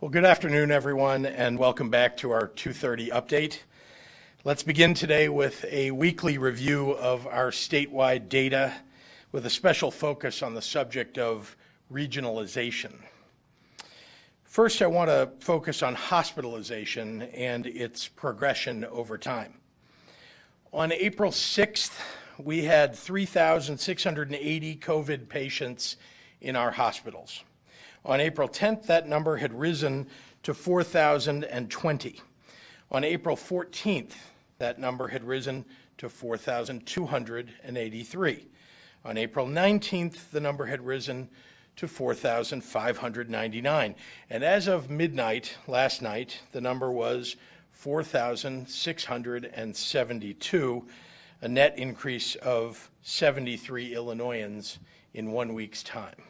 Well, good afternoon, everyone, and welcome back to our 2:30 update. Let's begin today with a weekly review of our statewide data with a special focus on the subject of regionalization. First, I want to focus on hospitalization and its progression over time. On April 6th, we had 3,680 COVID patients in our hospitals. On April 10th, that number had risen to 4,020. On April 14th, that number had risen to 4,283. On April 19th, the number had risen to 4,599. And as of midnight last night, the number was 4,672, a net increase of 73 Illinoisans in 1 week's time.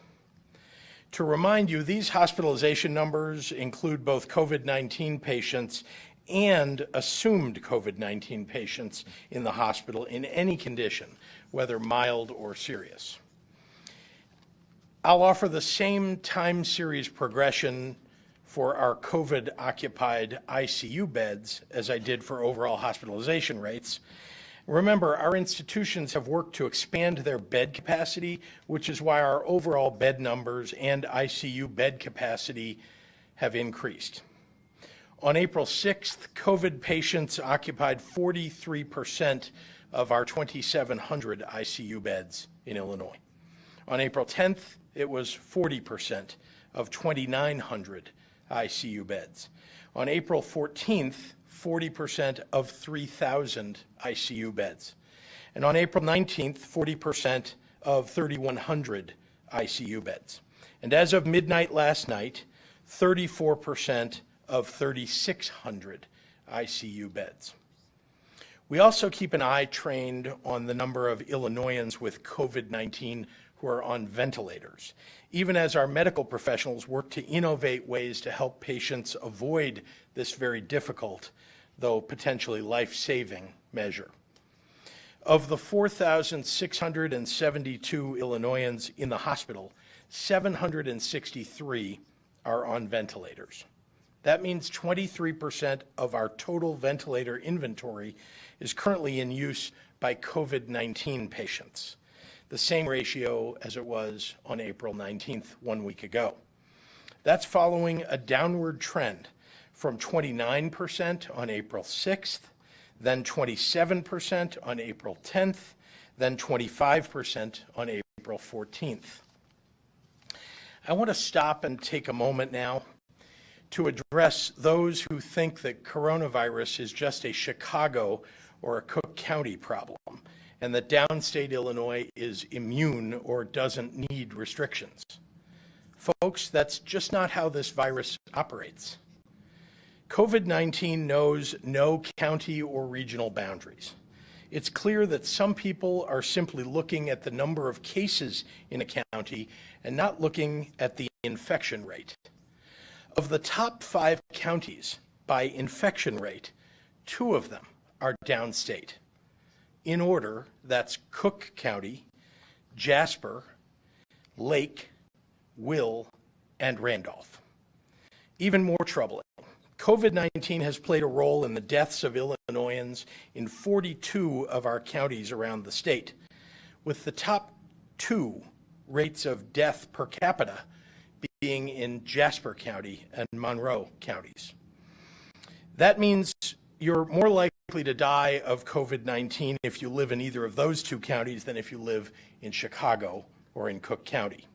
To remind you, these hospitalization numbers include both COVID-19 patients and assumed COVID-19 patients in the hospital in any condition, whether mild or serious. I'll offer the same time series progression for our COVID-occupied ICU beds as I did for overall hospitalization rates. Remember, our institutions have worked to expand their bed capacity, which is why our overall bed numbers and ICU bed capacity have increased. On April 6th, COVID patients occupied 43% of our 2,700 ICU beds in Illinois. On April 10th, it was 40% of 2,900 ICU beds. On April 14th, 40% of 3,000 ICU beds. And on April 19th, 40% of 3,100 ICU beds. And as of midnight last night, 34% of 3,600 ICU beds. We also keep an eye trained on the number of Illinoisans with COVID-19 who are on ventilators, even as our medical professionals work to innovate ways to help patients avoid this very difficult, though potentially life-saving, measure. Of the 4,672 Illinoisans in the hospital, 763 are on ventilators. That means 23% of our total ventilator inventory is currently in use by COVID-19 patients, the same ratio as it was on April 19th, 1 week ago. That's following a downward trend from 29% on April 6th, then 27% on April 10th, then 25% on April 14th. I want to stop and take a moment now to address those who think that coronavirus is just a Chicago or a Cook County problem, and that downstate Illinois is immune or doesn't need restrictions. Folks, that's just not how this virus operates. COVID-19 knows no county or regional boundaries. It's clear that some people are simply looking at the number of cases in a county and not looking at the infection rate. Of the top 5 counties by infection rate, 2 of them are downstate. In order, that's Cook County, Jasper, Lake, Will, and Randolph. Even more troubling, COVID-19 has played a role in the deaths of Illinoisans in 42 of our counties around the state, with the top 2 rates of death per capita being in Jasper County and Monroe counties. That means you're more likely to die of COVID-19 if you live in either of those 2 counties than if you live in Chicago or in Cook County.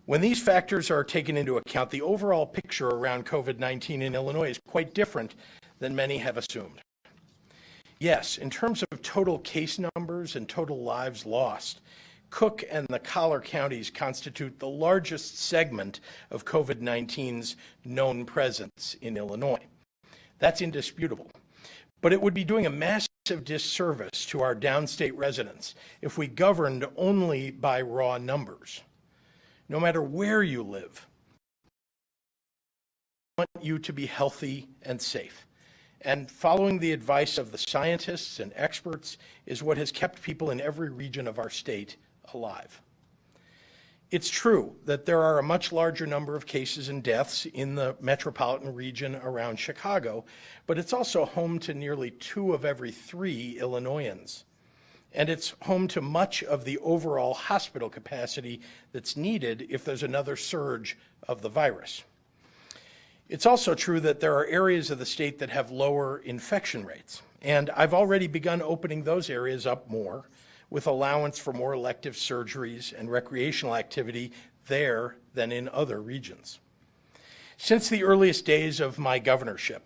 When these factors are taken into account, the overall picture around COVID-19 in Illinois is quite different than many have assumed. Yes, in terms of total case numbers and total lives lost, Cook and the Collar counties constitute the largest segment of COVID-19's known presence in Illinois. That's indisputable. But it would be doing a massive disservice to our downstate residents if we governed only by raw numbers. No matter where you live, we want you to be healthy and safe. And following the advice of the scientists and experts is what has kept people in every region of our state alive. It's true that there are a much larger number of cases and deaths in the metropolitan region around Chicago, but it's also home to nearly 2 of every 3 Illinoisans. And it's home to much of the overall hospital capacity that's needed if there's another surge of the virus. It's also true that there are areas of the state that have lower infection rates, and I've already begun opening those areas up more, with allowance for more elective surgeries and recreational activity there than in other regions. Since the earliest days of my governorship,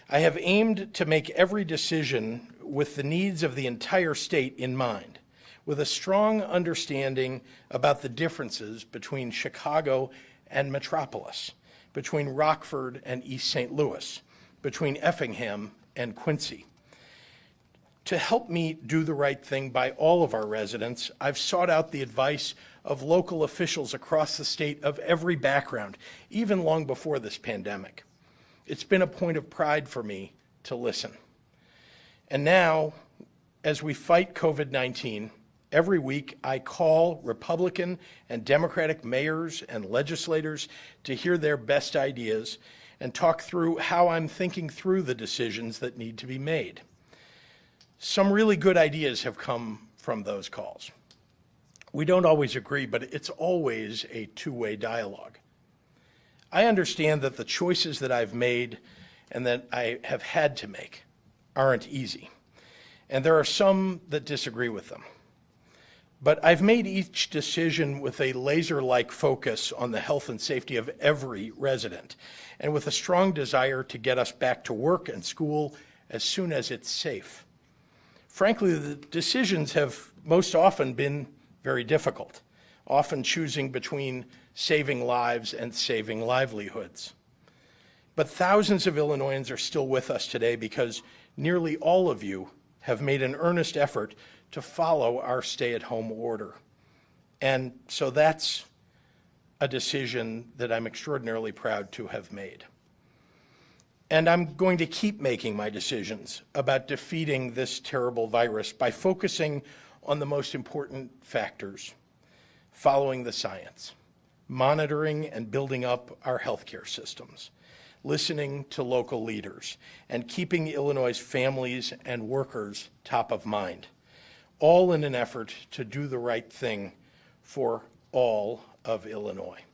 I have aimed to make every decision with the needs of the entire state in mind, with a strong understanding about the differences between Chicago and Metropolis, between Rockford and East St. Louis, between Effingham and Quincy. To help me do the right thing by all of our residents, I've sought out the advice of local officials across the state of every background, even long before this pandemic. It's been a point of pride for me to listen. And now, as we fight COVID-19, every week I call Republican and Democratic mayors and legislators to hear their best ideas and talk through how I'm thinking through the decisions that need to be made. Some really good ideas have come from those calls. We don't always agree, but it's always a two-way dialogue. I understand that the choices that I've made and that I have had to make aren't easy, and there are some that disagree with them. But I've made each decision with a laser-like focus on the health and safety of every resident, and with a strong desire to get us back to work and school as soon as it's safe. Frankly, the decisions have most often been very difficult, often choosing between saving lives and saving livelihoods. But thousands of Illinoisans are still with us today because nearly all of you have made an earnest effort to follow our stay-at-home order. And so that's a decision that I'm extraordinarily proud to have made. And I'm going to keep making my decisions about defeating this terrible virus by focusing on the most important factors, following the science, monitoring and building up our healthcare systems, listening to local leaders, and keeping Illinois' families and workers top of mind, all in an effort to do the right thing for all of Illinois.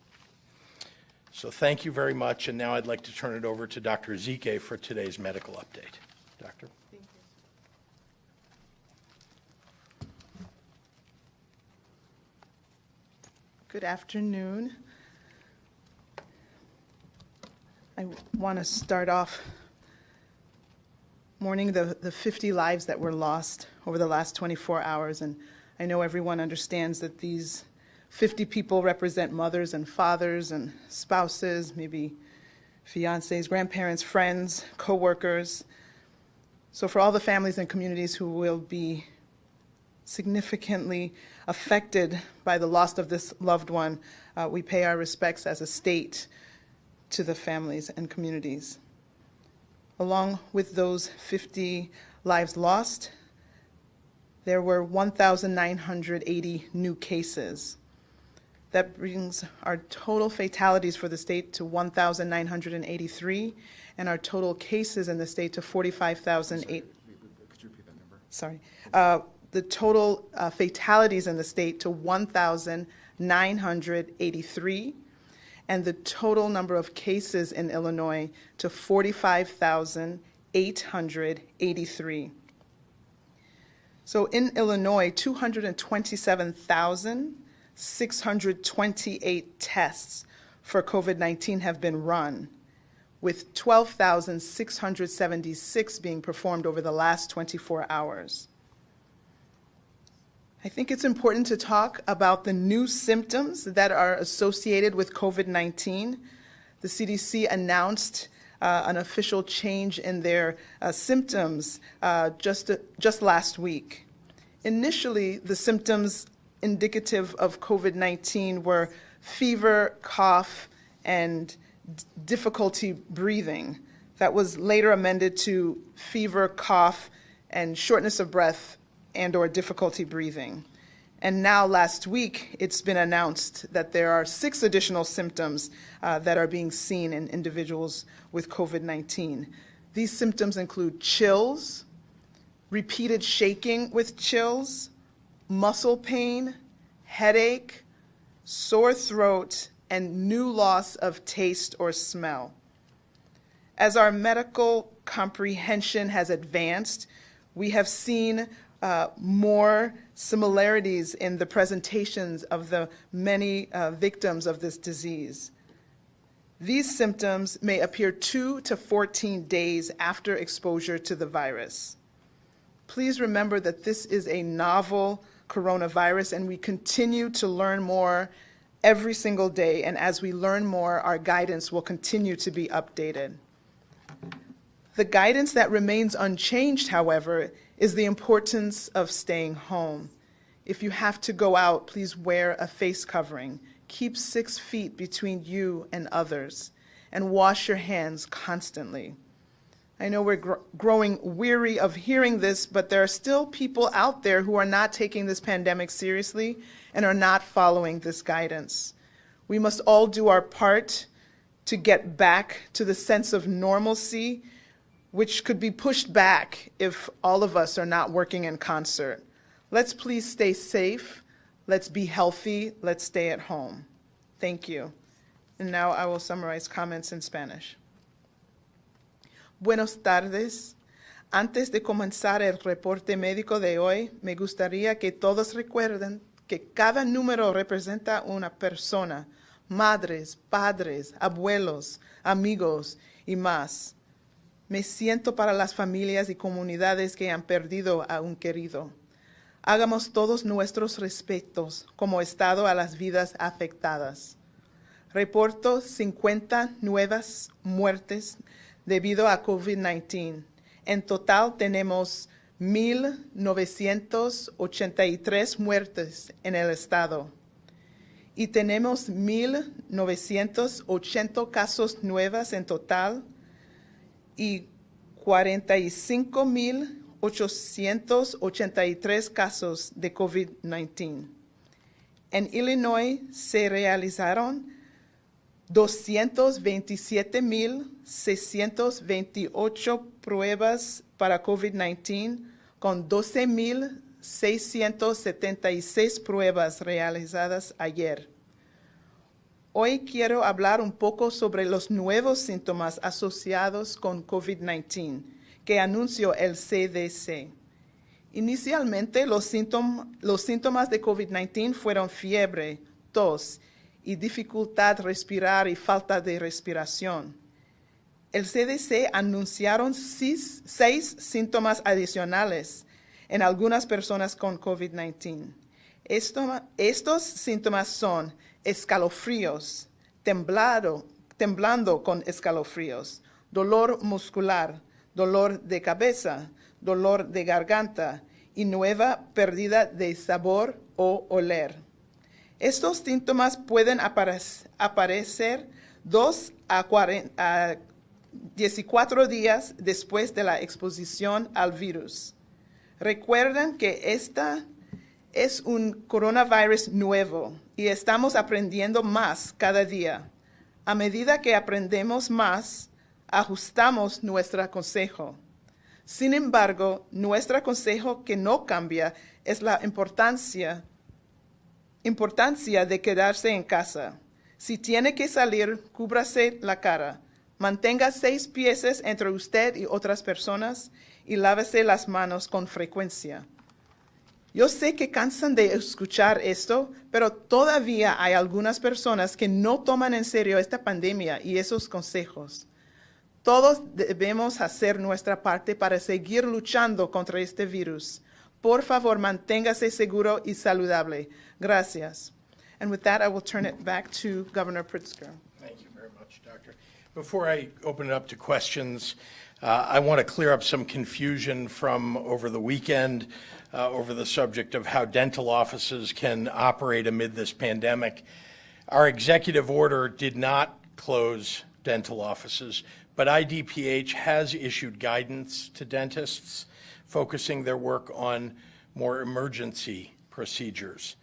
So thank you very much, and now I'd like to turn it over to Dr. Zike for today's medical update. Doctor. Thank you. Good afternoon. I want to start off mourning the 50 lives that were lost over the last 24 hours, and I know everyone understands that these 50 people represent mothers and fathers and spouses, maybe fiancés, grandparents, friends, co-workers. So for all the families and communities who will be significantly affected by the loss of this loved one, we pay our respects as a state to the families and communities. Along with those 50 lives lost, there were 1,980 new cases. That brings our total fatalities for the state to 1,983, and our total cases in the state to 45,008. Could you repeat that number? Sorry. The total fatalities in the state to 1,983, and the total number of cases in Illinois to 45,883. So in Illinois, 227,628 tests for COVID-19 have been run, with 12,676 being performed over the last 24 hours. I think it's important to talk about the new symptoms that are associated with COVID-19. The CDC announced an official change in their symptoms just last week. Initially, the symptoms indicative of COVID-19 were fever, cough, and difficulty breathing. That was later amended to fever, cough, and shortness of breath and/or difficulty breathing. And now last week, it's been announced that there are 6 additional symptoms that are being seen in individuals with COVID-19. These symptoms include chills, repeated shaking with chills, muscle pain, headache, sore throat, and new loss of taste or smell. As our medical comprehension has advanced, we have seen more similarities in the presentations of the many victims of this disease. These symptoms may appear 2 to 14 days after exposure to the virus. Please remember that this is a novel coronavirus, and we continue to learn more every single day, and as we learn more, our guidance will continue to be updated. The guidance that remains unchanged, however, is the importance of staying home. If you have to go out, please wear a face covering. Keep 6 feet between you and others, and wash your hands constantly. I know we're growing weary of hearing this, but there are still people out there who are not taking this pandemic seriously and are not following this guidance. We must all do our part to get back to the sense of normalcy, which could be pushed back if all of us are not working in concert. Let's please stay safe. Let's be healthy. Let's stay at home. Thank you. And now I will summarize comments in Spanish. Buenas tardes. Antes de comenzar el reporte médico de hoy, me gustaría que todos recuerden que cada número representa una persona, madres, padres, abuelos, amigos y más. Me siento para las familias y comunidades que han perdido a un querido. Hagamos todos nuestros respetos como Estado a las vidas afectadas. Reporto 50 nuevas muertes debido a COVID-19. En total tenemos 1,983 muertes en el estado y tenemos 1,980 casos nuevos en total y 45,883 casos de COVID-19. En Illinois se realizaron 227,628 pruebas para COVID-19, con 12,676 pruebas realizadas ayer. Hoy quiero hablar un poco sobre los nuevos síntomas asociados con COVID-19 que anunció el CDC. Inicialmente, los síntomas de COVID-19 fueron fiebre, tos y dificultad respirar y falta de respiración. El CDC anunciaron 6 síntomas adicionales en algunas personas con COVID-19. Estos síntomas son escalofríos, temblando con escalofríos, dolor muscular, dolor de cabeza, dolor de garganta y nueva pérdida de sabor o oler. Estos síntomas pueden aparecer 2 a 14 días después de la exposición al virus. Recuerden que esta es un coronavirus nuevo y estamos aprendiendo más cada día. A medida que aprendemos más, ajustamos nuestro consejo. Sin embargo, nuestro consejo que no cambia es la importancia de quedarse en casa. Si tiene que salir, cúbrase la cara. Mantenga 6 pies entre usted y otras personas y lávese las manos con frecuencia. Yo sé que cansan de escuchar esto, pero todavía hay algunas personas que no toman en serio esta pandemia y esos consejos. Todos debemos hacer nuestra parte para seguir luchando contra este virus. Por favor, manténgase seguro y saludable. Gracias. And with that, I will turn it back to Governor Pritzker. Thank you very much, Doctor. Before I open it up to questions, I want to clear up some confusion from over the weekend over the subject of how dental offices can operate amid this pandemic. Our executive order did not close dental offices, but IDPH has issued guidance to dentists focusing their work on more emergency procedures.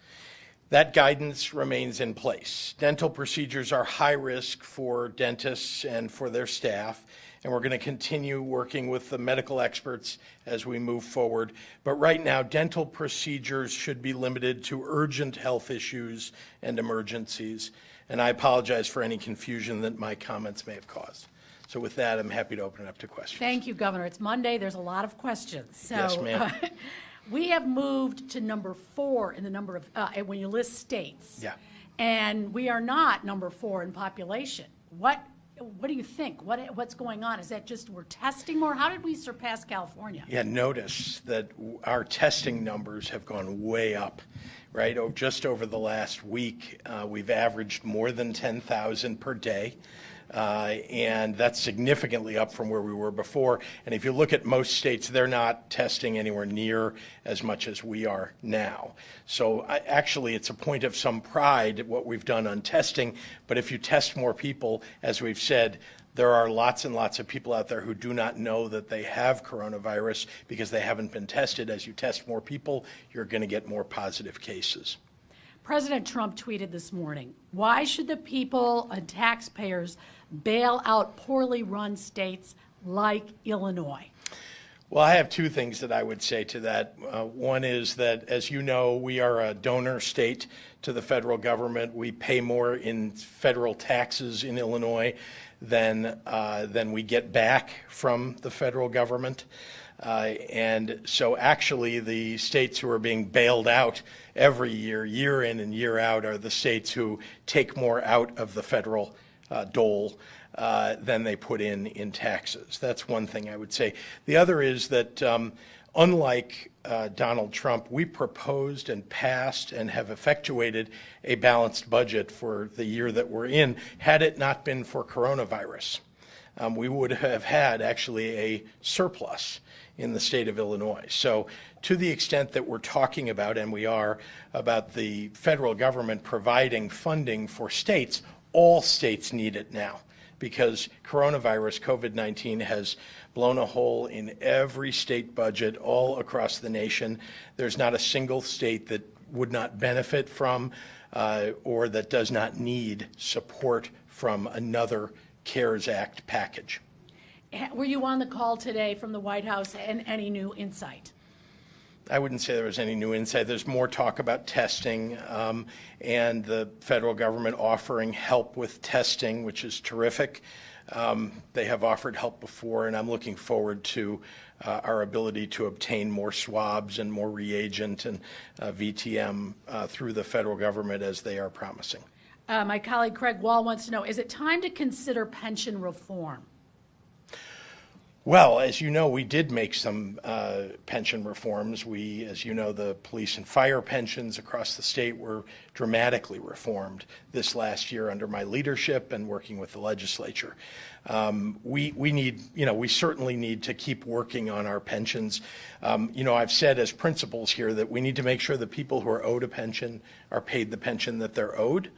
That guidance remains in place. Dental procedures are high risk for dentists and for their staff, and we're going to continue working with the medical experts as we move forward. But right now, dental procedures should be limited to urgent health issues and emergencies. And I apologize for any confusion that my comments may have caused. So with that, I'm happy to open it up to questions. Thank you, Governor. It's Monday. There's a lot of questions. So, Yes, ma'am. We have moved to number 4 in the number of, when you list states. Yeah. And we are not number 4 in population. What do you think? What's going on? Is that just we're testing more? How did we surpass California? Yeah, notice that our testing numbers have gone way up, right? Just over the last week, we've averaged more than 10,000 per day. And that's significantly up from where we were before. And if you look at most states, they're not testing anywhere near as much as we are now. So actually, it's a point of some pride what we've done on testing. But if you test more people, as we've said, there are lots and lots of people out there who do not know that they have coronavirus because they haven't been tested. As you test more people, you're going to get more positive cases. President Trump tweeted this morning, why should the people and taxpayers bail out poorly run states like Illinois? Well, I have two things that I would say to that. One is that, as you know, we are a donor state to the federal government. We pay more in federal taxes in Illinois than we get back from the federal government. And so actually the states who are being bailed out every year, year in and year out, are the states who take more out of the federal dole than they put in taxes. That's one thing I would say. The other is that unlike Donald Trump, we proposed and passed and have effectuated a balanced budget for the year that we're in. Had it not been for coronavirus, we would have had actually a surplus in the state of Illinois. So to the extent that we're talking about, and we are, about the federal government providing funding for states, all states need it now because coronavirus, COVID-19, has blown a hole in every state budget all across the nation. There's not a single state that would not benefit from or that does not need support from another CARES Act package. Were you on the call today from the White House and any new insight? I wouldn't say there was any new insight. There's more talk about testing and the federal government offering help with testing, which is terrific. They have offered help before, and I'm looking forward to our ability to obtain more swabs and more reagent and VTM through the federal government as they are promising. My colleague Craig Wall wants to know, is it time to consider pension reform? Well, as you know, we did make some pension reforms. As you know, the police and fire pensions across the state were dramatically reformed this last year under my leadership and working with the legislature. We certainly need to keep working on our pensions. I've said as principles here that we need to make sure that people who are owed a pension are paid the pension that they're owed.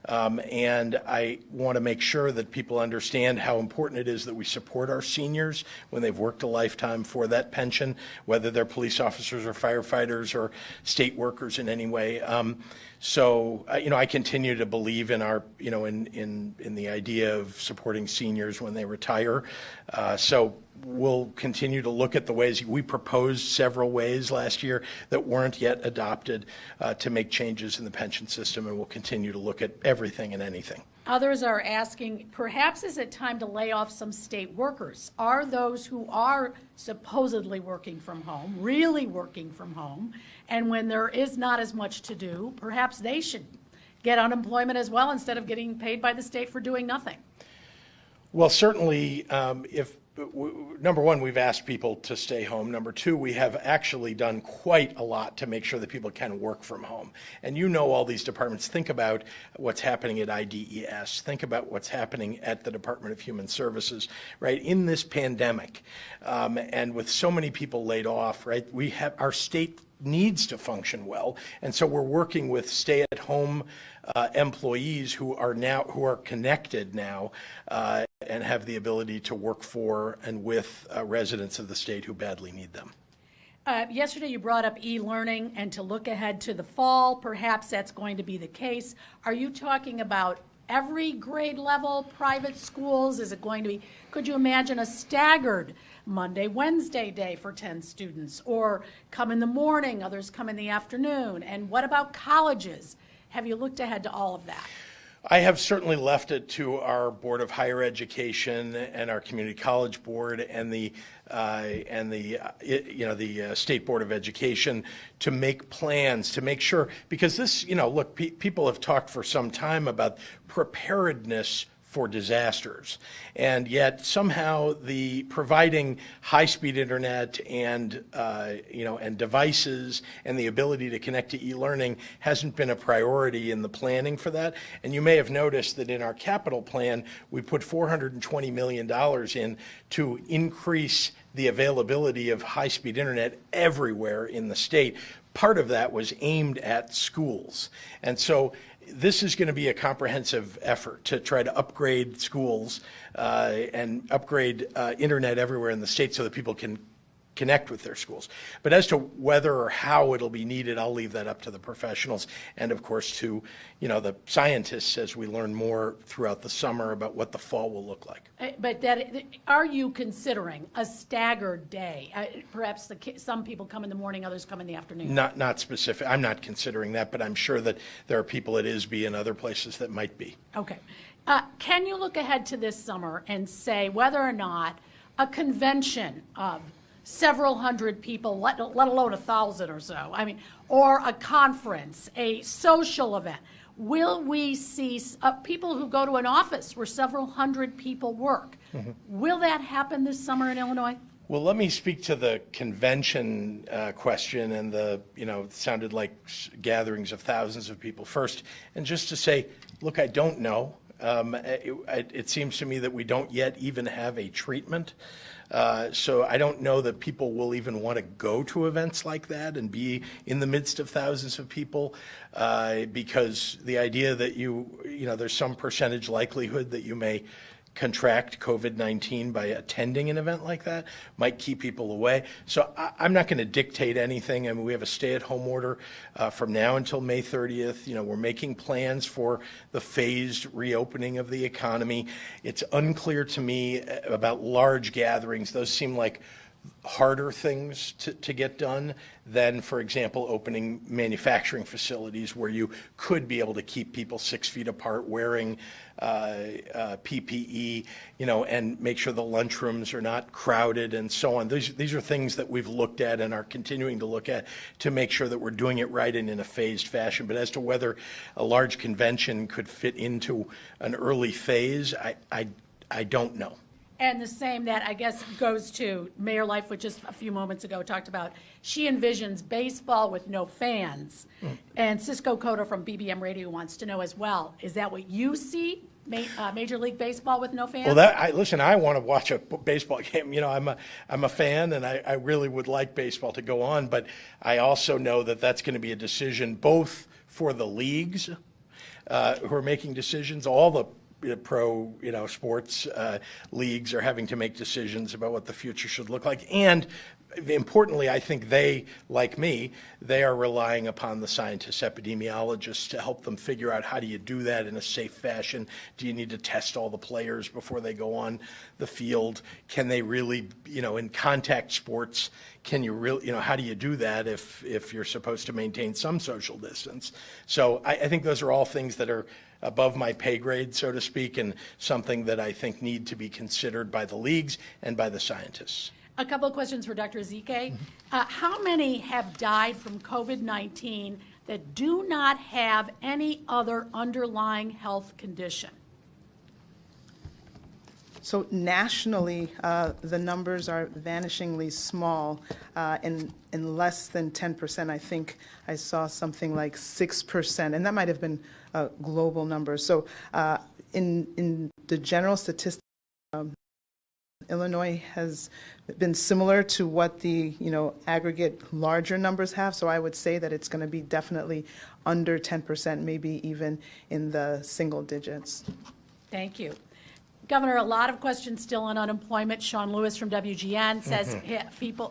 And I want to make sure that people understand how important it is that we support our seniors when they've worked a lifetime for that pension, whether they're police officers or firefighters or state workers in any way. I continue to believe in our, in the idea of supporting seniors when they retire. So we'll continue to look at the ways. We proposed several ways last year that weren't yet adopted to make changes in the pension system, and we'll continue to look at everything and anything. Others are asking, perhaps is it time to lay off some state workers? Are those who are supposedly working from home, really working from home, and when there is not as much to do, perhaps they should get unemployment as well instead of getting paid by the state for doing nothing? Well, certainly, number one, we've asked people to stay home. Number two, we have actually done quite a lot to make sure that people can work from home. And you know all these departments. Think about what's happening at IDES. Think about what's happening at the Department of Human Services, right? In this pandemic, and with so many people laid off, right? Our state needs to function well, and so we're working with stay-at-home employees who are connected now and have the ability to work for and with residents of the state who badly need them. Yesterday, you brought up e-learning and to look ahead to the fall. Perhaps that's going to be the case. Are you talking about every grade level, private schools? Is it going to be, could you imagine a staggered Monday, Wednesday day for 10 students? Or come in the morning, others come in the afternoon? And what about colleges? Have you looked ahead to all of that? I have certainly left it to our Board of Higher Education and our Community College Board and the State Board of Education to make plans to make sure, because this, look, people have talked for some time about preparedness for disasters, and yet somehow the providing high-speed internet and and devices and the ability to connect to e-learning hasn't been a priority in the planning for that. And you may have noticed that in our capital plan we put $420 million in to increase the availability of high-speed internet everywhere in the state. Part of that was aimed at schools, and so this is going to be a comprehensive effort to try to upgrade schools and upgrade internet everywhere in the state so that people can connect with their schools. But as to whether or how it'll be needed, I'll leave that up to the professionals and, of course, to the scientists as we learn more throughout the summer about what the fall will look like. But are you considering a staggered day? Perhaps some people come in the morning, others come in the afternoon. Not specific. I'm not considering that, but I'm sure that there are people at ISB and other places that might be. Okay. Can you look ahead to this summer and say whether or not a convention of several hundred people, let alone 1,000 or so, or a conference, a social event, will we see people who go to an office where several hundred people work? Mm-hmm. Will that happen this summer in Illinois? Well, let me speak to the convention question and it sounded like gatherings of thousands of people first. And just to say, look, I don't know. It seems to me that we don't yet even have a treatment. So I don't know that people will even want to go to events like that and be in the midst of thousands of people because the idea that there's some percentage likelihood that you may contract COVID-19 by attending an event like that might keep people away. So I'm not going to dictate anything. We have a stay-at-home order from now until May 30th. We're making plans for the phased reopening of the economy. It's unclear to me about large gatherings. Those seem like harder things to get done than, for example, opening manufacturing facilities where you could be able to keep people 6 feet apart wearing PPE, and make sure the lunchrooms are not crowded and so on. These are things that we've looked at and are continuing to look at to make sure that we're doing it right and in a phased fashion. But as to whether a large convention could fit into an early phase, I don't know. And the same that I guess goes to Mayor Lightfoot just a few moments ago talked about. She envisions baseball with no fans. And Cisco Cota from BBM Radio wants to know as well, is that what you see, Major League Baseball with no fans? Well, listen, I want to watch a baseball game. I'm a fan, and I really would like baseball to go on. But I also know that that's going to be a decision both for the leagues who are making decisions, all the pro sports leagues are having to make decisions about what the future should look like, and importantly, I think they, like me, they are relying upon the scientists, epidemiologists to help them figure out how do you do that in a safe fashion. Do you need to test all the players before they go on the field? Can they really, in contact sports, can you really, how do you do that if you're supposed to maintain some social distance? So I think those are all things that are above my pay grade, so to speak, and something that I think need to be considered by the leagues and by the scientists. A couple of questions for Dr. Ezike. How many have died from COVID-19 that do not have any other underlying health condition? So nationally, the numbers are vanishingly small, in less than 10%. I think I saw something like 6%, and that might have been global numbers. So in the general statistics, Illinois has been similar to what the aggregate larger numbers have. So I would say that it's going to be definitely under 10%, maybe even in the single digits. Thank you. Governor, a lot of questions still on unemployment. Sean Lewis from WGN says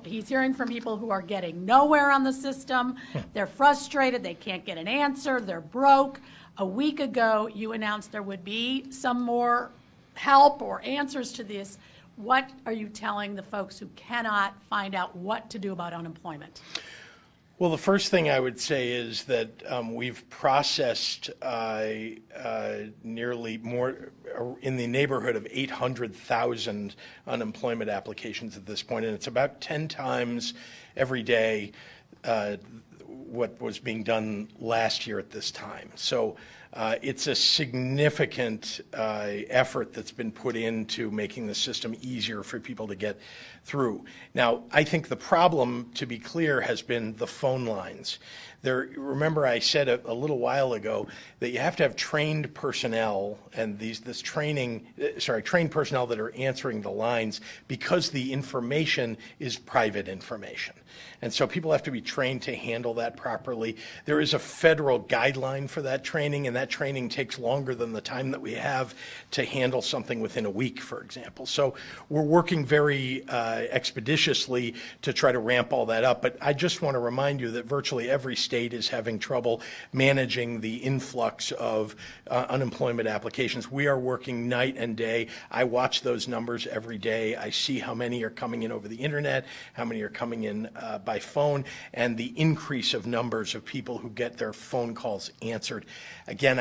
he's hearing from people who are getting nowhere on the system. They're frustrated. They can't get an answer. They're broke. A week ago, you announced there would be some more help or answers to this. What are you telling the folks who cannot find out what to do about unemployment? Well, the first thing I would say is that we've processed nearly more in the neighborhood of 800,000 unemployment applications at this point, and it's about 10 times every day what was being done last year at this time. So it's a significant effort that's been put into making the system easier for people to get through. Now, I think the problem, to be clear, has been the phone lines. Remember I said a little while ago that you have to have trained personnel and trained personnel that are answering the lines because the information is private information. And so people have to be trained to handle that properly. There is a federal guideline for that training, and that training takes longer than the time that we have to handle something within a week, for example. So we're working very expeditiously to try to ramp all that up. But I just want to remind you that virtually every state is having trouble managing the influx of unemployment applications. We are working night and day. I watch those numbers every day. I see how many are coming in over the internet, how many are coming in by phone, and the increase of numbers of people who get their phone calls answered. Again,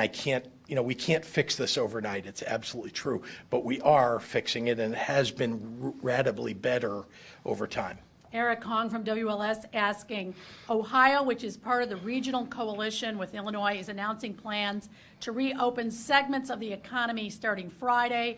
we can't fix this overnight. It's absolutely true, but we are fixing it, and it has been radically better over time. Eric Hong from WLS asking, Ohio, which is part of the regional coalition with Illinois, is announcing plans to reopen segments of the economy starting Friday.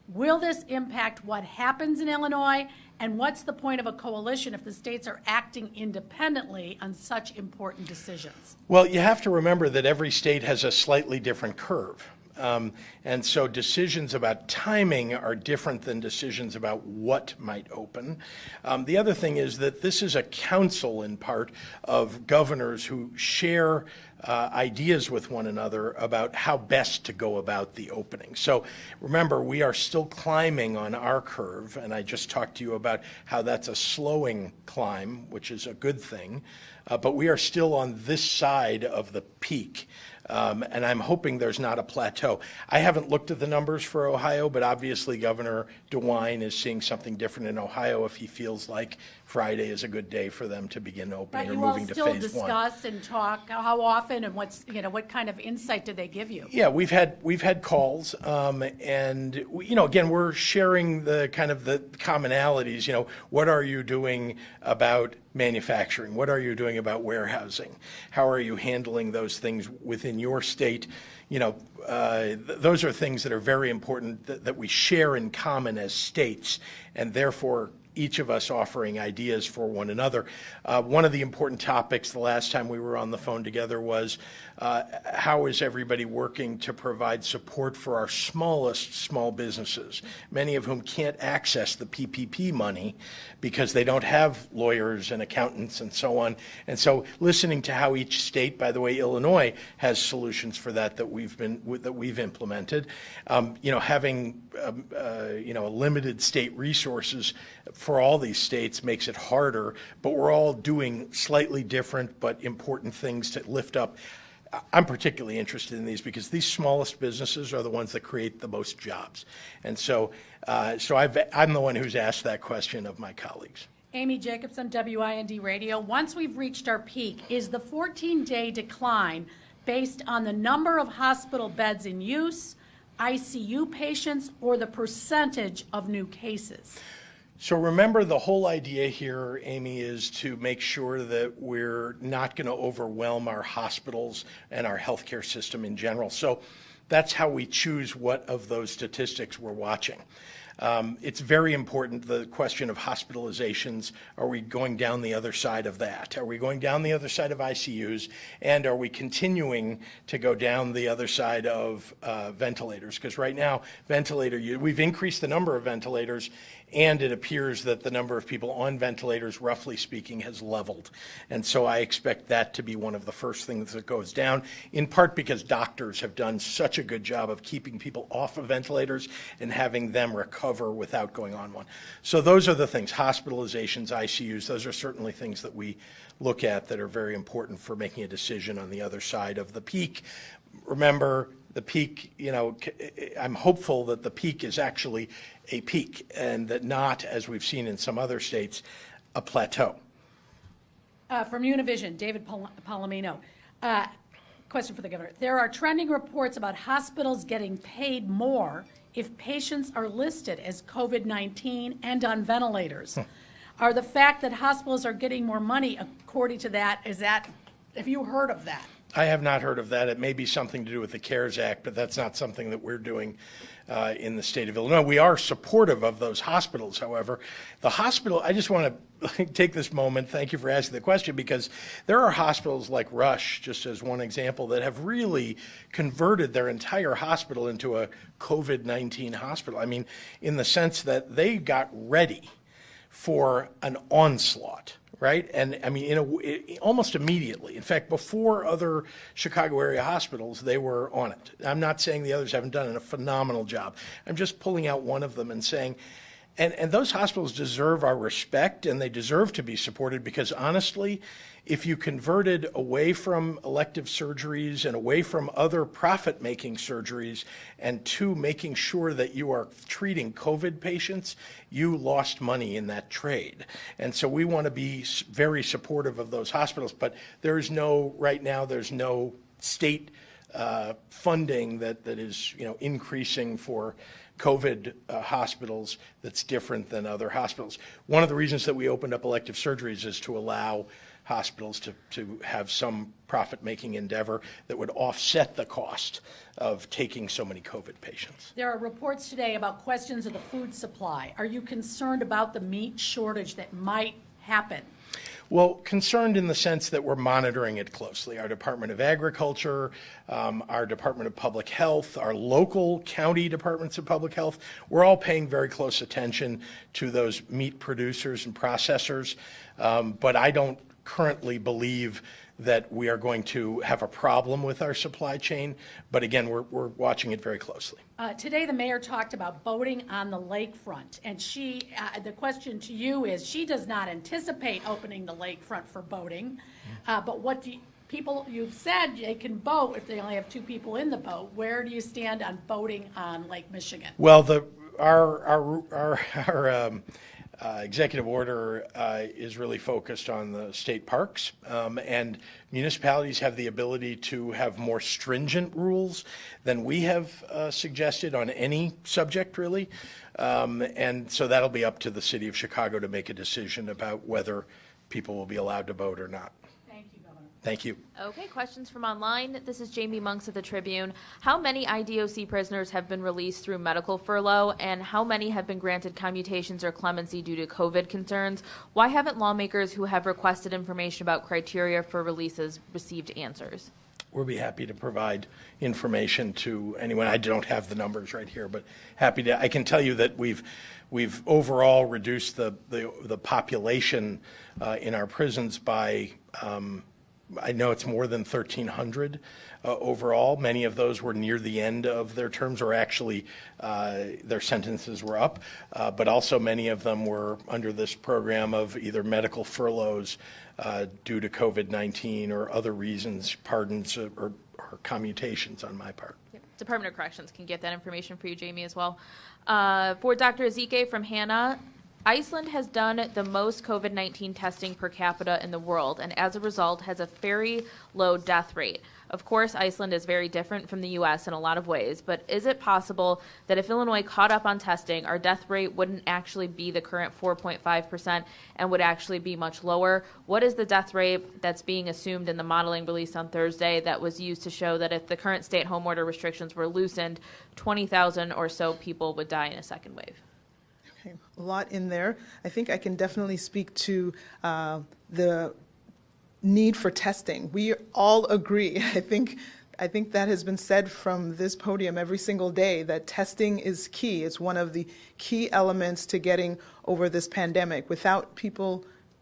Will this impact what happens in Illinois? And what's the point of a coalition if the states are acting independently on such important decisions? Well, you have to remember that every state has a slightly different curve. And so decisions about timing are different than decisions about what might open. The other thing is that this is a council, in part, of governors who share ideas with one another about how best to go about the opening. So remember, we are still climbing on our curve, and I just talked to you about how that's a slowing climb, which is a good thing, but we are still on this side of the peak. And I'm hoping there's not a plateau. I haven't looked at the numbers for Ohio, but obviously Governor DeWine is seeing something different in Ohio if he feels like Friday is a good day for them to begin opening or moving to phase one. But you all still discuss and talk how often and what kind of insight did they give you? Yeah, we've had calls, and again, we're sharing the kind of the commonalities. What are you doing about manufacturing? What are you doing about warehousing? How are you handling those things within your state? Those are things that are very important that we share in common as states, and therefore each of us offering ideas for one another. One of the important topics the last time we were on the phone together was how is everybody working to provide support for our smallest small businesses, many of whom can't access the PPP money because they don't have lawyers and accountants and so on. And so listening to how each state, by the way, Illinois has solutions for that we've implemented, having limited state resources for all these states makes it harder, but we're all doing slightly different but important things to lift up. I'm particularly interested in these because these smallest businesses are the ones that create the most jobs. And so I'm the one who's asked that question of my colleagues. Amy Jacobson, WIND Radio. Once we've reached our peak, is the 14-day decline based on the number of hospital beds in use, ICU patients, or the percentage of new cases? So remember, the whole idea here, Amy, is to make sure that we're not going to overwhelm our hospitals and our healthcare system in general. So that's how we choose what of those statistics we're watching. It's very important, the question of hospitalizations. Are we going down the other side of that? Are we going down the other side of ICUs? And are we continuing to go down the other side of ventilators? Because right now, we've increased the number of ventilators, and it appears that the number of people on ventilators, roughly speaking, has leveled. And so I expect that to be one of the first things that goes down, in part because doctors have done such a good job of keeping people off of ventilators and having them recover without going on one. So those are the things, hospitalizations, ICUs, those are certainly things that we look at that are very important for making a decision on the other side of the peak. Remember, the peak, I'm hopeful that the peak is actually a peak and that not, as we've seen in some other states, a plateau. From Univision, David Palomino. Question for the governor. There are trending reports about hospitals getting paid more if patients are listed as COVID-19 and on ventilators. Are the fact that hospitals are getting more money, according to that, have you heard of that? I have not heard of that. It may be something to do with the CARES Act, but that's not something that we're doing in the state of Illinois. We are supportive of those hospitals, however. The hospital, I just want to take this moment, thank you for asking the question, because there are hospitals like Rush, just as one example, that have really converted their entire hospital into a COVID-19 hospital. I mean, in the sense that they got ready for an onslaught. Right? And I mean, almost immediately. In fact, before other Chicago area hospitals, they were on it. I'm not saying the others haven't done a phenomenal job. I'm just pulling out one of them and saying, and those hospitals deserve our respect and they deserve to be supported because honestly, if you converted away from elective surgeries and away from other profit-making surgeries and to making sure that you are treating COVID patients, you lost money in that trade. And so we want to be very supportive of those hospitals, but there's no state funding that is increasing for COVID hospitals that's different than other hospitals. One of the reasons that we opened up elective surgeries is to allow hospitals to have some profit-making endeavor that would offset the cost of taking so many COVID patients. There are reports today about questions of the food supply. Are you concerned about the meat shortage that might happen? Well, concerned in the sense that we're monitoring it closely. Our Department of Agriculture, our Department of Public Health, our local county departments of public health, we're all paying very close attention to those meat producers and processors. But I don't currently believe that we are going to have a problem with our supply chain. But again, we're watching it very closely. Today, the mayor talked about boating on the lakefront, and the question to you is, she does not anticipate opening the lakefront for boating, but what do people, you've said they can boat if they only have 2 people in the boat. Where do you stand on boating on Lake Michigan? Well, our executive order is really focused on the state parks, and municipalities have the ability to have more stringent rules than we have suggested on any subject, really. And so that'll be up to the city of Chicago to make a decision about whether people will be allowed to vote or not. Thank you, Governor. Thank you. Okay, questions from online. This is Jamie Monks of the Tribune. How many IDOC prisoners have been released through medical furlough, and how many have been granted commutations or clemency due to COVID concerns? Why haven't lawmakers who have requested information about criteria for releases received answers? We'll be happy to provide information to anyone. I don't have the numbers right here, but happy to. I can tell you that we've overall reduced the population in our prisons by I know it's more than 1,300 overall. Many of those were near the end of their terms, or actually their sentences were up, but also many of them were under this program of either medical furloughs due to COVID-19 or other reasons, pardons or commutations on my part. Department of Corrections can get that information for you, Jamie, as well. For Dr. Ezike from Hannah, Iceland has done the most COVID-19 testing per capita in the world, and as a result has a very low death rate. Of course, Iceland is very different from the U.S. in a lot of ways, but is it possible that if Illinois caught up on testing, our death rate wouldn't actually be the current 4.5% and would actually be much lower? What is the death rate that's being assumed in the modeling released on Thursday that was used to show that if the current stay-at-home order restrictions were loosened, 20,000 or so people would die in a second wave? Okay, a lot in there. I think I can definitely speak to the need for testing. We all agree. I think I think that has been said from this podium every single day, that testing is key. It's one of the key elements to getting over this pandemic. Without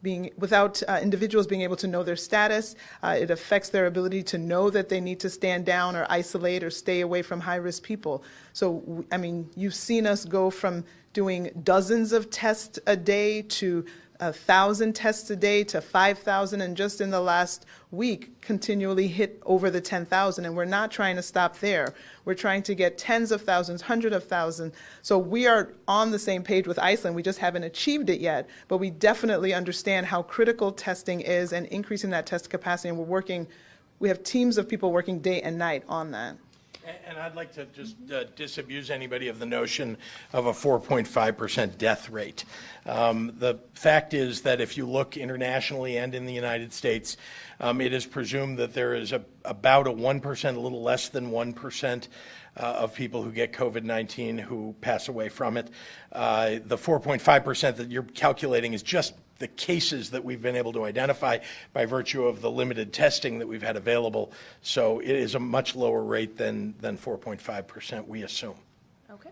individuals being able to know their status, it affects their ability to know that they need to stand down or isolate or stay away from high-risk people. So, I mean, you've seen us go from doing dozens of tests a day to 1,000 tests a day to 5,000, and just in the last week continually hit over the 10,000, and we're not trying to stop there. We're trying to get tens of thousands, hundreds of thousands. So we are on the same page with Iceland. We just haven't achieved it yet, but we definitely understand how critical testing is and increasing that test capacity, and we have teams of people working day and night on that. And I'd like to just disabuse anybody of the notion of a 4.5% death rate. The fact is that if you look internationally and in the United States, it is presumed that there is about a 1%, a little less than 1% of people who get COVID-19 who pass away from it. The 4.5% that you're calculating is just the cases that we've been able to identify by virtue of the limited testing that we've had available. So it is a much lower rate than 4.5%, we assume. Okay.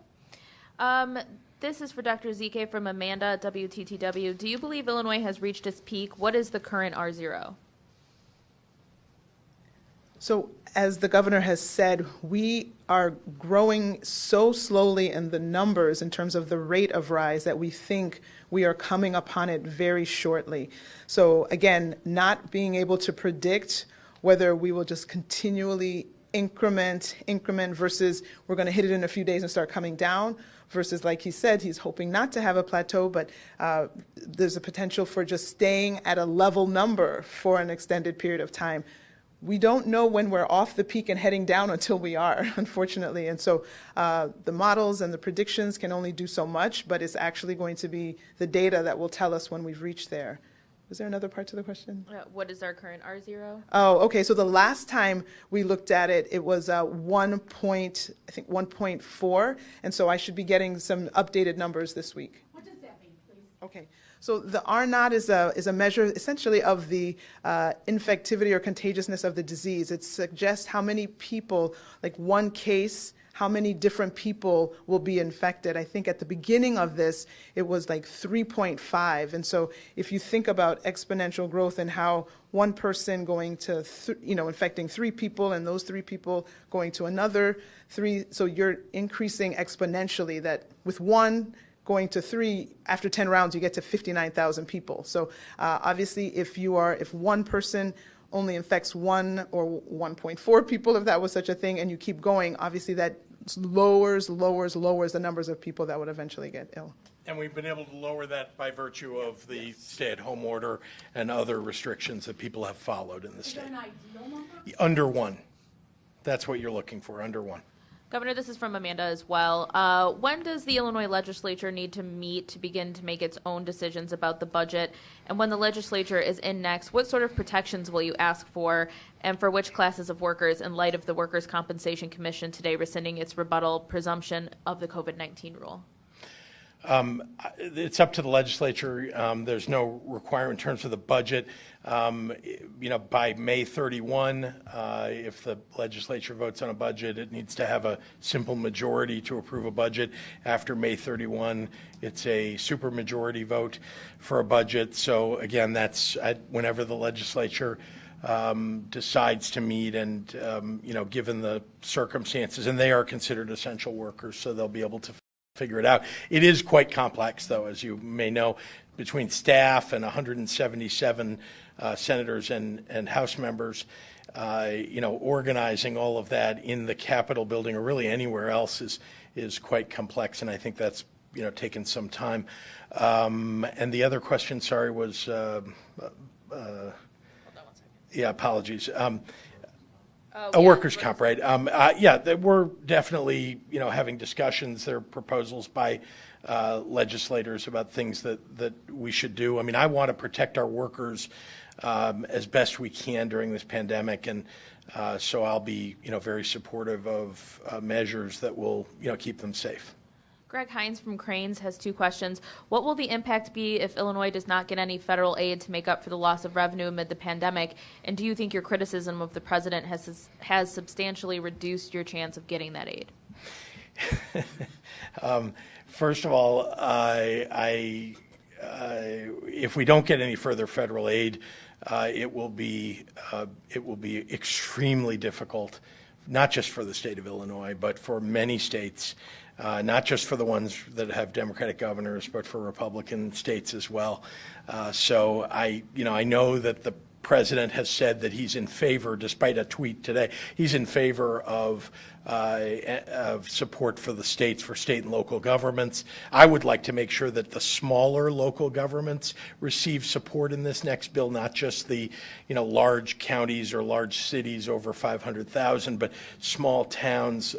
This is for Dr. Zike from Amanda at WTTW. Do you believe Illinois has reached its peak? What is the current R0? So as the governor has said, we are growing so slowly in the numbers in terms of the rate of rise that we think we are coming upon it very shortly. So again, not being able to predict whether we will just continually increment versus we're going to hit it in a few days and start coming down, versus, like he said, he's hoping not to have a plateau, but there's a potential for just staying at a level number for an extended period of time. We don't know when we're off the peak and heading down until we are, unfortunately. And so the models and the predictions can only do so much, but it's actually going to be the data that will tell us when we've reached there. Was there another part to the question? What is our current R0? Oh, okay. So the last time we looked at it, it was 1.4. And so I should be getting some updated numbers this week. What does that mean, please? Okay. So the R0 is a measure essentially of the infectivity or contagiousness of the disease. It suggests how many people, like one case, how many different people will be infected. I think at the beginning of this, it was like 3.5. And so if you think about exponential growth and how one person going to, infecting 3 people and those 3 people going to another 3, so you're increasing exponentially that with one going to 3, after 10 rounds, you get to 59,000 people. So obviously, if one person only infects 1 or 1.4 people, if that was such a thing, and you keep going, obviously that lowers the numbers of people that would eventually get ill. And we've been able to lower that by virtue of the stay-at-home order and other restrictions that people have followed in the state. Is there an ideal number? Under 1. That's what you're looking for, under 1. Governor, this is from Amanda as well. When does the Illinois legislature need to meet to begin to make its own decisions about the budget? And when the legislature is in next, what sort of protections will you ask for, and for which classes of workers, in light of the Workers' Compensation Commission today rescinding its rebuttal presumption of the COVID-19 rule? It's up to the legislature. There's no requirement in terms of the budget. By May 31, if the legislature votes on a budget, it needs to have a simple majority to approve a budget. After May 31, it's a supermajority vote for a budget. So again, that's whenever the legislature decides to meet, and given the circumstances, and they are considered essential workers, so they'll be able to figure it out. It is quite complex, though, as you may know, between staff and 177 senators and House members. Organizing all of that in the Capitol building or really anywhere else is quite complex, and I think that's taken some time. And the other question, sorry, was Hold on 1 second. yeah, apologies. A workers' comp, right? We're definitely, having discussions. There are proposals by legislators about things that we should do. I mean, I want to protect our workers as best we can during this pandemic, and so I'll be, very supportive of measures that will, keep them safe. Greg Hines from Cranes has two questions. What will the impact be if Illinois does not get any federal aid to make up for the loss of revenue amid the pandemic? And do you think your criticism of the president has substantially reduced your chance of getting that aid? First of all, if we don't get any further federal aid, it will be extremely difficult, not just for the state of Illinois, but for many states. Not just for the ones that have Democratic governors, but for Republican states as well. So I know that the president has said that he's in favor, despite a tweet today, he's in favor of support for the states, for state and local governments. I would like to make sure that the smaller local governments receive support in this next bill, not just the large counties or large cities over 500,000, but small towns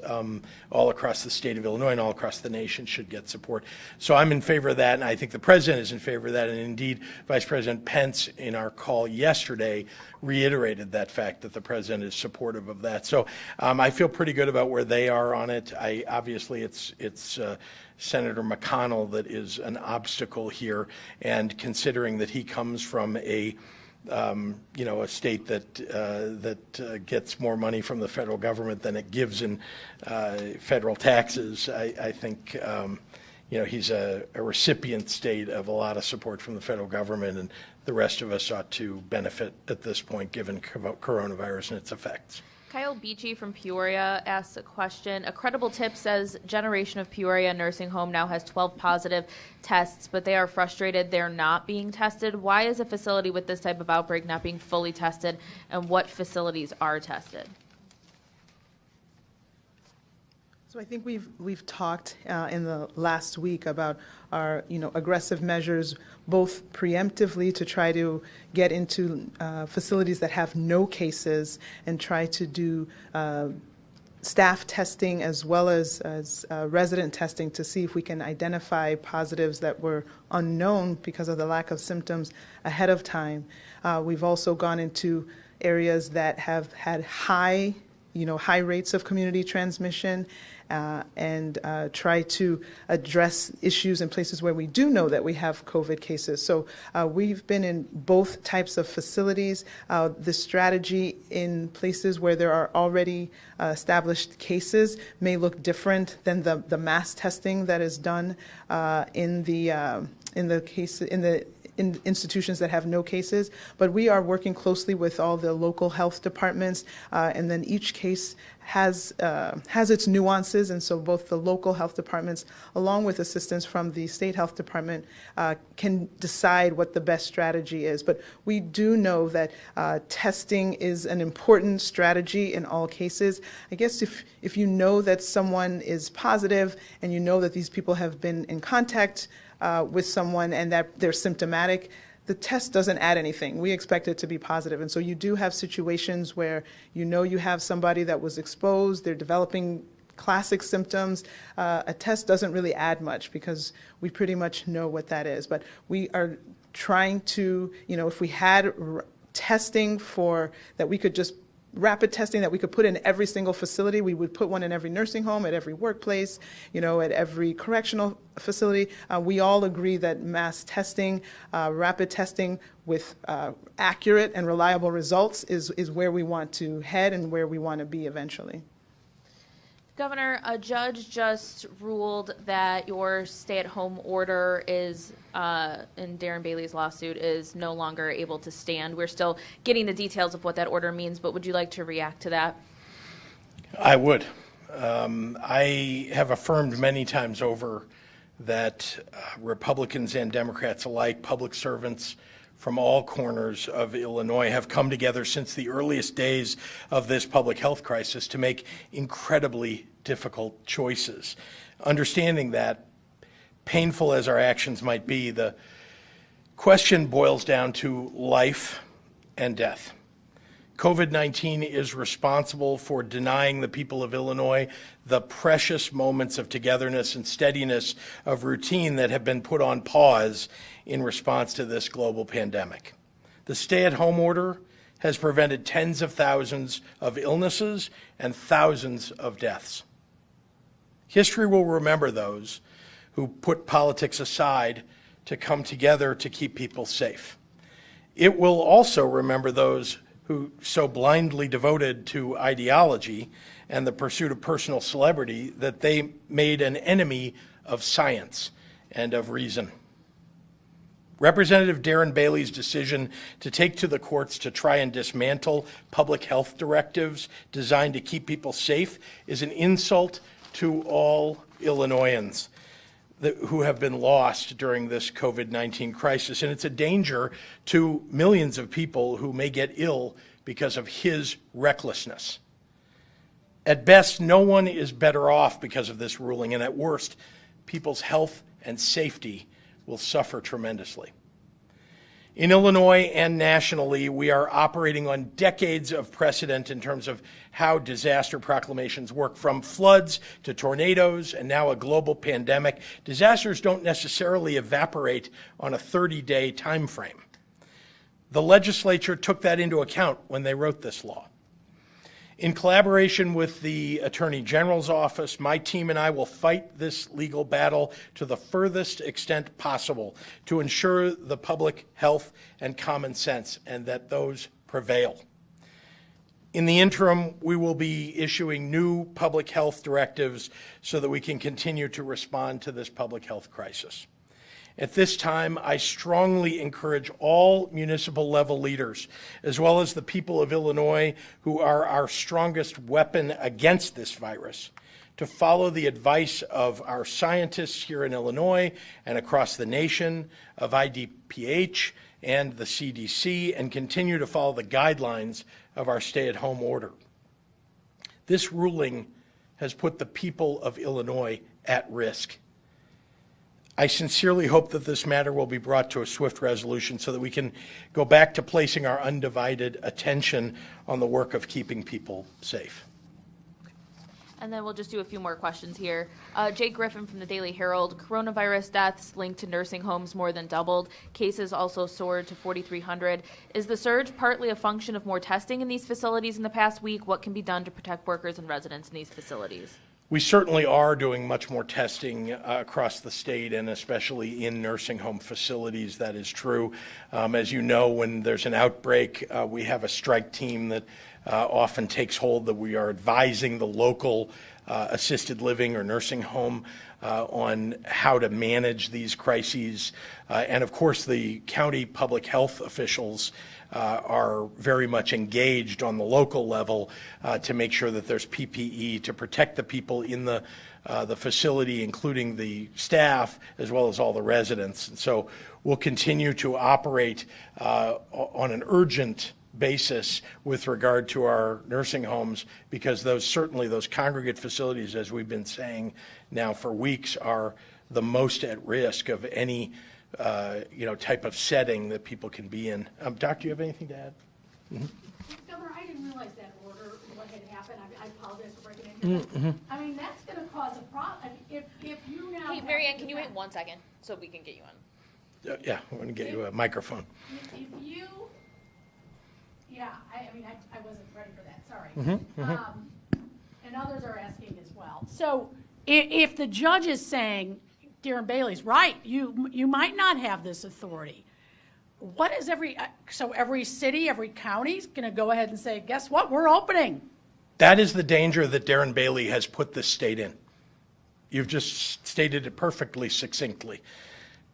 all across the state of Illinois and all across the nation should get support. So I'm in favor of that, and I think the president is in favor of that, and indeed Vice President Pence in our call yesterday reiterated that fact, that the president is supportive of that. So I feel pretty good about where they are on it. Obviously it's Senator McConnell that is an obstacle here, and considering that he comes from a state that gets more money from the federal government than it gives in federal taxes, I think he's a recipient state of a lot of support from the federal government, and the rest of us ought to benefit at this point, given coronavirus and its effects. Kyle Beachy from Peoria asks a question. A credible tip says Generation of Peoria Nursing Home now has 12 positive tests, but they are frustrated they're not being tested. Why is a facility with this type of outbreak not being fully tested, and what facilities are tested? So I think we've talked in the last week about our aggressive measures, both preemptively to try to get into facilities that have no cases and try to do staff testing as well as resident testing to see if we can identify positives that were unknown because of the lack of symptoms ahead of time. We've also gone into areas that have had high rates of community transmission and try to address issues in places where we do know that we have COVID cases. So we've been in both types of facilities. The strategy in places where there are already established cases may look different than the mass testing that is done in institutions that have no cases, but we are working closely with all the local health departments, and then each case has its nuances, and so both the local health departments, along with assistance from the state health department, can decide what the best strategy is. But we do know that testing is an important strategy in all cases. I guess if you know that someone is positive and you know that these people have been in contact with someone and that they're symptomatic, the test doesn't add anything. We expect it to be positive. And so you do have situations where you have somebody that was exposed, they're developing classic symptoms. A test doesn't really add much because we pretty much know what that is. But we are trying to, if we had testing that we could just rapid testing that we could put in every single facility. We would put one in every nursing home, at every workplace, at every correctional facility. We all agree that mass testing, rapid testing with accurate and reliable results is where we want to head and where we want to be eventually. Governor, a judge just ruled that your stay-at-home order is, in Darren Bailey's lawsuit, is no longer able to stand. We're still getting the details of what that order means, but would you like to react to that? I would. I have affirmed many times over that Republicans and Democrats alike, public servants from all corners of Illinois, have come together since the earliest days of this public health crisis to make incredibly difficult choices. Understanding that, painful as our actions might be, the question boils down to life and death. COVID-19 is responsible for denying the people of Illinois the precious moments of togetherness and steadiness of routine that have been put on pause in response to this global pandemic. The stay-at-home order has prevented tens of thousands of illnesses and thousands of deaths. History will remember those, who put politics aside to come together to keep people safe. It will also remember those who so blindly devoted to ideology and the pursuit of personal celebrity that they made an enemy of science and of reason. Representative Darren Bailey's decision to take to the courts to try and dismantle public health directives designed to keep people safe is an insult to all Illinoisans who have been lost during this COVID-19 crisis. And it's a danger to millions of people who may get ill because of his recklessness. At best, no one is better off because of this ruling, and at worst, people's health and safety will suffer tremendously. In Illinois and nationally, we are operating on decades of precedent in terms of how disaster proclamations work. From floods to tornadoes and now a global pandemic, disasters don't necessarily evaporate on a 30-day time frame. The legislature took that into account when they wrote this law. In collaboration with the Attorney General's office, my team and I will fight this legal battle to the furthest extent possible to ensure the public health and common sense, and that those prevail. In the interim, we will be issuing new public health directives so that we can continue to respond to this public health crisis. At this time, I strongly encourage all municipal level leaders, as well as the people of Illinois who are our strongest weapon against this virus, to follow the advice of our scientists here in Illinois and across the nation, of IDPH and the CDC, and continue to follow the guidelines of our stay-at-home order. This ruling has put the people of Illinois at risk. I sincerely hope that this matter will be brought to a swift resolution so that we can go back to placing our undivided attention on the work of keeping people safe. And then we'll just do a few more questions here. Jay Griffin from the Daily Herald. Coronavirus deaths linked to nursing homes more than doubled. Cases also soared to 4,300. Is the surge partly a function of more testing in these facilities in the past week? What can be done to protect workers and residents in these facilities? We certainly are doing much more testing across the state, and especially in nursing home facilities. That is true. As you know, when there's an outbreak, we have a strike team that often takes hold, that we are advising the local assisted living or nursing home on how to manage these crises. And of course, the county public health officials are very much engaged on the local level to make sure that there's PPE to protect the people in the facility, including the staff, as well as all the residents. And so we'll continue to operate on an urgent basis with regard to our nursing homes, because those congregate facilities, as we've been saying now for weeks, are the most at risk of any type of setting that people can be in. Doc, do you have anything to add? Mm-hmm. Governor, I didn't realize that order, what had happened. I apologize for breaking into that. Mm-hmm. I mean, that's going to cause a problem. If you now... Hey, Marianne, can you wait 1 second so we can get you on? Yeah, I'm going to get you a microphone. If you... Yeah, I wasn't ready for that. Sorry. Mm-hmm. Mm-hmm. And others are asking as well. So if the judge is saying, Darren Bailey's right, you might not have this authority, what is every city, every county is going to go ahead and say, guess what, we're opening? That is the danger that Darren Bailey has put this state in. You've just stated it perfectly succinctly.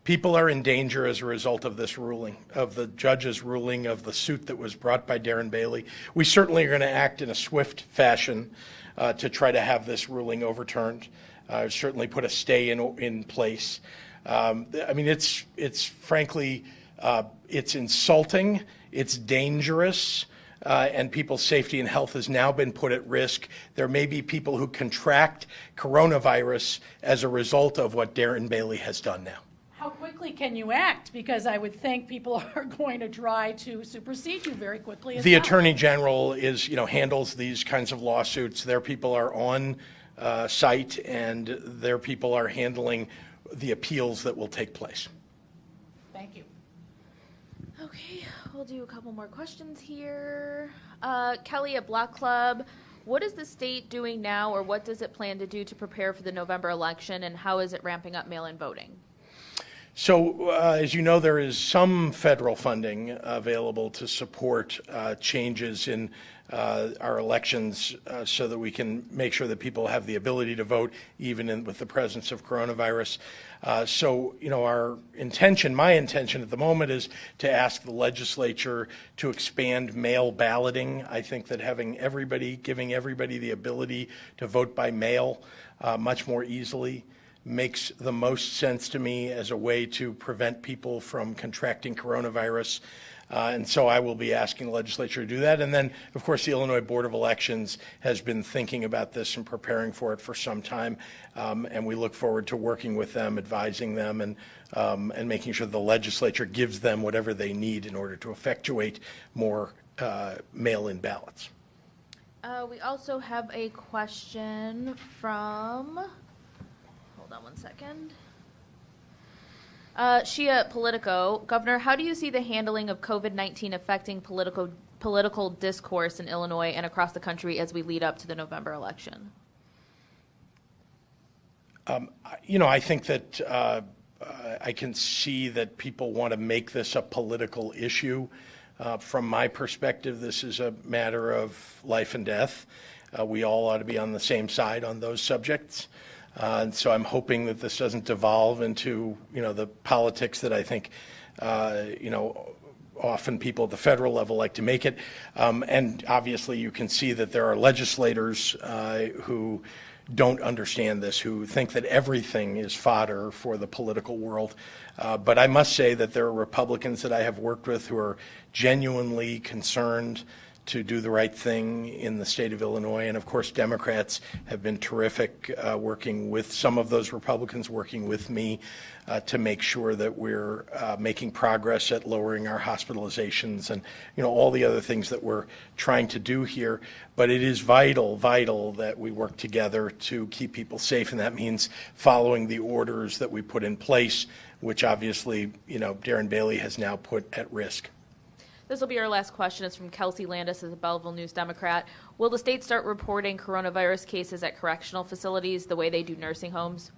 People are in danger as a result of this ruling, of the judge's ruling, of the suit that was brought by Darren Bailey. We certainly are going to act in a swift fashion to try to have this ruling overturned. Certainly put a stay in place. It's frankly, it's insulting, it's dangerous, and people's safety and health has now been put at risk. There may be people who contract coronavirus as a result of what Darren Bailey has done now. How quickly can you act? Because I would think people are going to try to supersede you very quickly. The Attorney General handles these kinds of lawsuits. Their people are on site, and their people are handling the appeals that will take place. Thank you. Okay, we'll do a couple more questions here. Kelly at Block Club. What is the state doing now, or what does it plan to do to prepare for the November election, and how is it ramping up mail-in voting? So, as you know, there is some federal funding available to support changes in our elections so that we can make sure that people have the ability to vote even with the presence of coronavirus. So, our intention, my intention at the moment is to ask the legislature to expand mail balloting. I think that giving everybody the ability to vote by mail much more easily makes the most sense to me as a way to prevent people from contracting coronavirus. And so I will be asking the legislature to do that. And then, of course, the Illinois Board of Elections has been thinking about this and preparing for it for some time. And we look forward to working with them, advising them, and making sure the legislature gives them whatever they need in order to effectuate more mail-in ballots. We also have a question from, hold on one second. Shia Politico, Governor, how do you see the handling of COVID-19 affecting political discourse in Illinois and across the country as we lead up to the November election? I think that I can see that people want to make this a political issue. From my perspective, this is a matter of life and death. We all ought to be on the same side on those subjects. And so I'm hoping that this doesn't devolve into, the politics that I think, often people at the federal level like to make it. And obviously you can see that there are legislators who don't understand this, who think that everything is fodder for the political world. But I must say that there are Republicans that I have worked with who are genuinely concerned to do the right thing in the state of Illinois. And of course, Democrats have been terrific working with some of those Republicans, working with me to make sure that we're making progress at lowering our hospitalizations and, all the other things that we're trying to do here. But it is vital that we work together to keep people safe. And that means following the orders that we put in place, which obviously, Darren Bailey has now put at risk. This will be our last question. It's from Kelsey Landis as a Belleville News Democrat. Will the state start reporting coronavirus cases at correctional facilities the way they do nursing homes?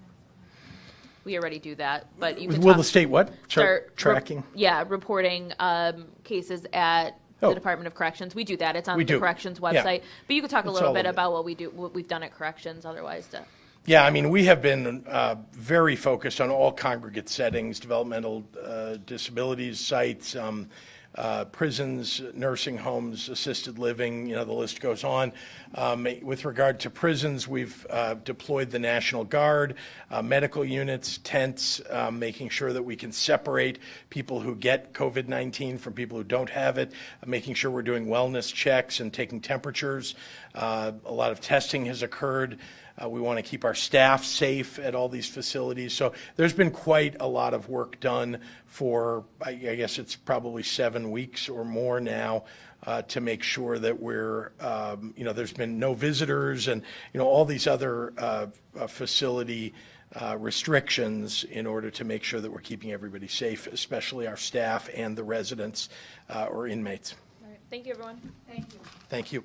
We already do that, but you can Will the state what? Start tracking? Reporting cases at the Department of Corrections. We do that. It's on the corrections website. Yeah. But you could talk a little bit about what we've done at corrections otherwise. Yeah, we have been very focused on all congregate settings, developmental disabilities sites, prisons, nursing homes, assisted living, the list goes on. With regard to prisons, we've deployed the National Guard, medical units, tents, making sure that we can separate people who get COVID-19 from people who don't have it, making sure we're doing wellness checks and taking temperatures. A lot of testing has occurred. We want to keep our staff safe at all these facilities. So there's been quite a lot of work done for, I guess it's probably 7 weeks or more now, to make sure that we're, there's been no visitors and, all these other facility restrictions in order to make sure that we're keeping everybody safe, especially our staff and the residents or inmates. All right. Thank you, everyone. Thank you. Thank you.